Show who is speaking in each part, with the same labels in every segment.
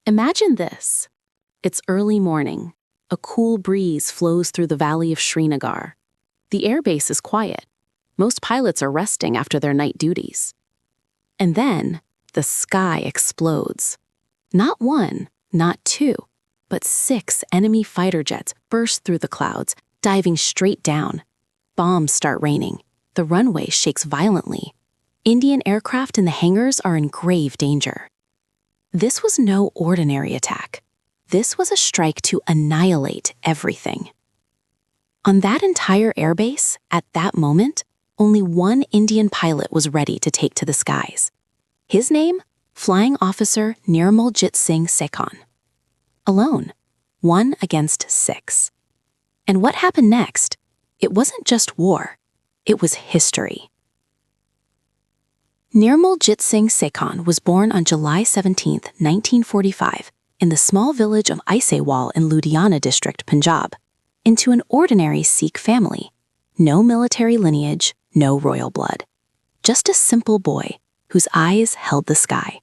Speaker 1: Imagine this. It's early morning. A cool breeze flows through the valley of Srinagar. The airbase is quiet. Most pilots are resting after their night duties. And then, the sky explodes. Not one, not two, but 6 enemy fighter jets burst through the clouds, diving straight down. Bombs start raining. The runway shakes violently. Indian aircraft in the hangars are in grave danger. This was no ordinary attack. This was a strike to annihilate everything. On that entire airbase, at that moment, only one Indian pilot was ready to take to the skies. His name? Flying Officer Nirmal Jit Singh Sekhon. Alone, 1 against 6. And what happened next? It wasn't just war. It was history. Nirmal Jit Singh Sekhon was born on July 17, 1945, in the small village of Aisewal in Ludhiana district, Punjab, into an ordinary Sikh family. No military lineage, no royal blood. Just a simple boy whose eyes held the sky.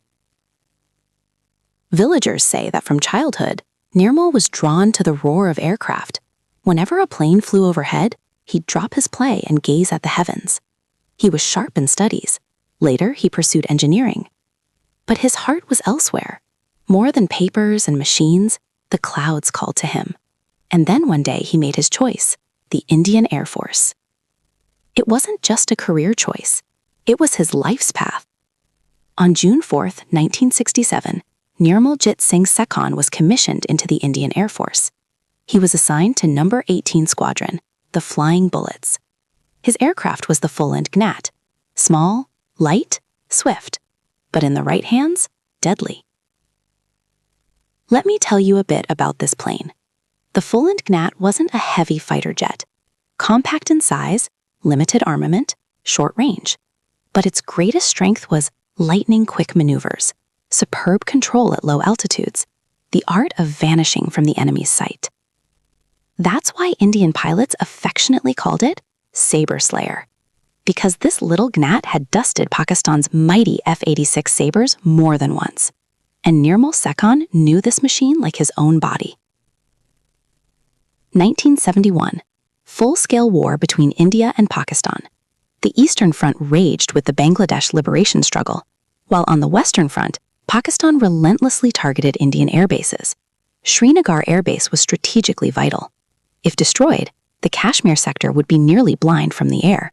Speaker 1: Villagers say that from childhood, Nirmal was drawn to the roar of aircraft. Whenever a plane flew overhead, he'd drop his play and gaze at the heavens. He was sharp in studies. Later, he pursued engineering. But his heart was elsewhere. More than papers and machines, the clouds called to him. And then one day he made his choice, the Indian Air Force. It wasn't just a career choice. It was his life's path. On June 4, 1967, Nirmal Jit Singh Sekhon was commissioned into the Indian Air Force. He was assigned to No. 18 Squadron, the Flying Bullets. His aircraft was the Folland Gnat, small, light, swift, but in the right hands, deadly. Let me tell you a bit about this plane. The Folland Gnat wasn't a heavy fighter jet. Compact in size, limited armament, short range. But its greatest strength was lightning-quick maneuvers, superb control at low altitudes, the art of vanishing from the enemy's sight. That's why Indian pilots affectionately called it Sabre Slayer, because this little Gnat had dusted Pakistan's mighty F-86 Sabres more than once. And Nirmal Sekhon knew this machine like his own body. 1971, full-scale war between India and Pakistan. The Eastern Front raged with the Bangladesh liberation struggle, while on the Western Front, Pakistan relentlessly targeted Indian air bases. Srinagar Airbase was strategically vital. If destroyed, the Kashmir sector would be nearly blind from the air.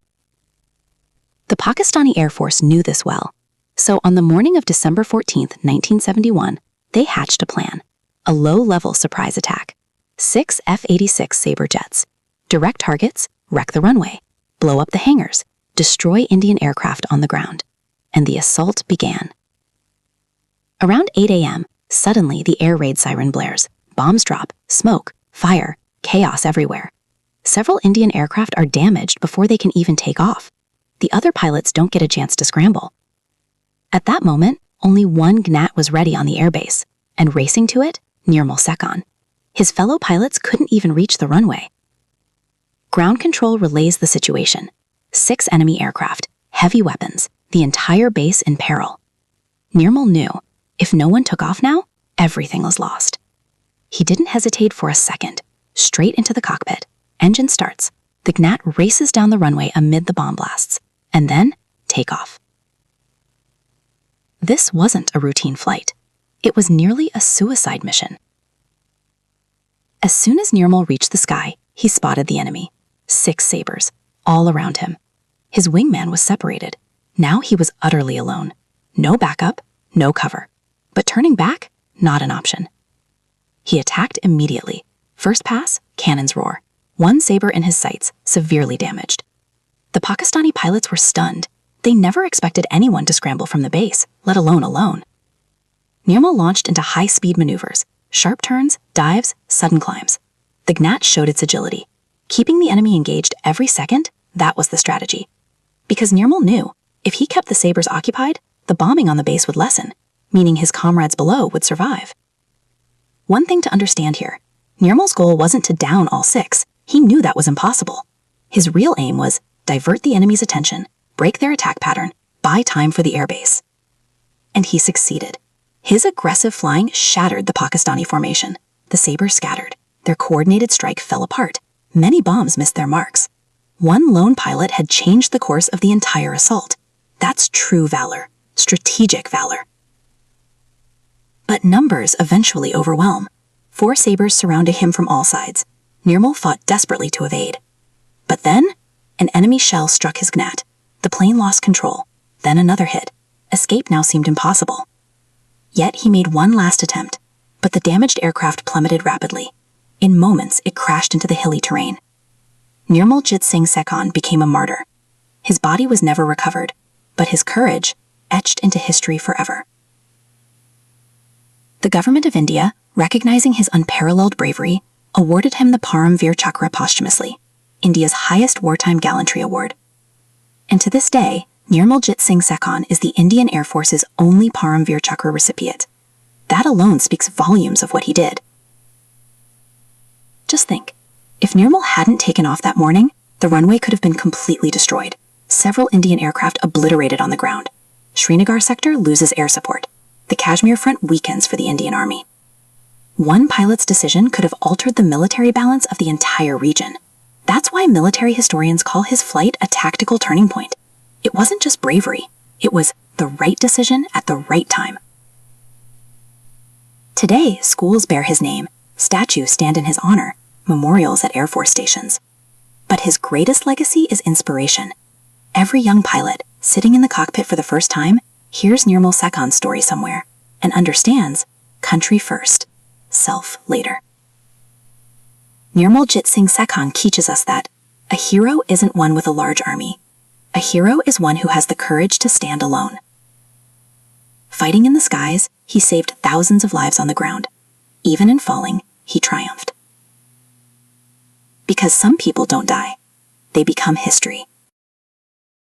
Speaker 1: The Pakistani Air Force knew this well, so on the morning of December 14, 1971, they hatched a plan, a low-level surprise attack. 6 F-86 Sabre jets, direct targets, wreck the runway, blow up the hangars, destroy Indian aircraft on the ground. And the assault began. Around 8 a.m., suddenly the air raid siren blares. Bombs drop, smoke, fire, chaos everywhere. Several Indian aircraft are damaged before they can even take off. The other pilots don't get a chance to scramble. At that moment, only one Gnat was ready on the airbase, and racing to it, Nirmal Sekhon. His fellow pilots couldn't even reach the runway. Ground control relays the situation. 6 enemy aircraft, heavy weapons, the entire base in peril. Nirmal knew, if no one took off now, everything was lost. He didn't hesitate for a second. Straight into the cockpit. Engine starts. The Gnat races down the runway amid the bomb blasts. And then, takeoff. This wasn't a routine flight. It was nearly a suicide mission. As soon as Nirmal reached the sky, he spotted the enemy. 6 Sabres, all around him. His wingman was separated. Now he was utterly alone. No backup, no cover. But turning back, not an option. He attacked immediately. First pass, cannons roar. 1 Sabre in his sights, severely damaged. The Pakistani pilots were stunned. They never expected anyone to scramble from the base, let alone alone. Nirmal launched into high-speed maneuvers, sharp turns, dives, sudden climbs. The Gnat showed its agility. Keeping the enemy engaged every second, that was the strategy. Because Nirmal knew, if he kept the Sabres occupied, the bombing on the base would lessen, meaning his comrades below would survive. One thing to understand here, Nirmal's goal wasn't to down all 6. He knew that was impossible. His real aim was divert the enemy's attention, break their attack pattern, buy time for the airbase. And he succeeded. His aggressive flying shattered the Pakistani formation. The Sabres scattered. Their coordinated strike fell apart. Many bombs missed their marks. One lone pilot had changed the course of the entire assault. That's true valor, strategic valor. But numbers eventually overwhelm. 4 Sabres surrounded him from all sides. Nirmal fought desperately to evade. But then, an enemy shell struck his Gnat. The plane lost control. Then another hit. Escape now seemed impossible. Yet he made one last attempt, but the damaged aircraft plummeted rapidly. In moments, it crashed into the hilly terrain. Nirmal Jit Singh Sekhon became a martyr. His body was never recovered, but his courage etched into history forever. The government of India, recognizing his unparalleled bravery, awarded him the Param Vir Chakra posthumously, India's highest wartime gallantry award. And to this day, Nirmal Jit Singh Sekhon is the Indian Air Force's only Param Vir Chakra recipient. That alone speaks volumes of what he did. Just think, if Nirmal hadn't taken off that morning, the runway could have been completely destroyed. Several Indian aircraft obliterated on the ground. Srinagar sector loses air support. The Kashmir front weakens for the Indian Army. One pilot's decision could have altered the military balance of the entire region. That's why military historians call his flight a tactical turning point. It wasn't just bravery, it was the right decision at the right time. Today, schools bear his name, statues stand in his honor, memorials at Air Force stations. But his greatest legacy is inspiration. Every young pilot, sitting in the cockpit for the first time, hears Nirmal Sekhon's story somewhere, and understands country first, self later. Nirmal Jit Singh Sekhon teaches us that a hero isn't one with a large army. A hero is one who has the courage to stand alone. Fighting in the skies, he saved thousands of lives on the ground. Even in falling, he triumphed. Because some people don't die, they become history.